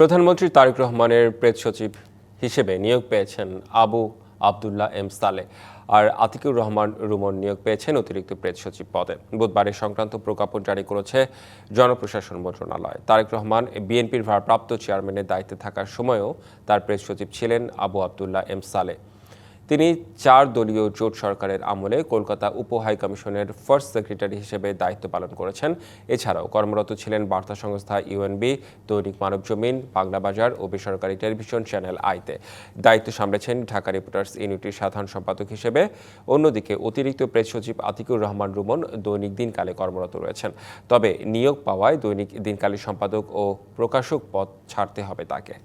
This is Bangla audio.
প্রধানমন্ত্রী তারেক রহমানের প্রেস সচিব হিসেবে নিয়োগ পেয়েছেন আবু আবদুল্লাহ এম সালেহ আর আতিকুর রহমান রুমন নিয়োগ পেয়েছেন অতিরিক্ত প্রেস সচিব পদে। বুধবার এ সংক্রান্ত প্রজ্ঞাপন জারি করেছে জনপ্রশাসন মন্ত্রণালয়। তারেক রহমান বিএনপির ভারপ্রাপ্ত চেয়ারম্যানের দায়িত্বে থাকার সময়ও তার প্রেস সচিব ছিলেন আবু আবদুল্লাহ এম সালেহ। তিনি 4 দলীয় জোট সরকারের আমলে কলকাতা উপ হাই কমিশনের ফার্স্ট সেক্রেটারি হিসেবে দায়িত্ব পালন করেছেন। এছাড়াও কর্মরত ছিলেন বার্তা সংস্থা ইউএনবি, দৈনিক মানবজমিন, বাংলা বাজার ও বেসরকারি টেলিভিশন চ্যানেল আইতে। দায়িত্ব সামলেছেন ঢাকা রিপোর্টার্স ইউনিটির সাধারণ সম্পাদক হিসেবে। অন্যদিকে অতিরিক্ত প্রেস সচিব আতিকুর রহমান রুমন দৈনিক দিনকালে কর্মরত রয়েছেন। তবে নিয়োগ পাওয়ায় দৈনিক দিনকালের সম্পাদক ও প্রকাশক পদ ছাড়তে হবে তাকে।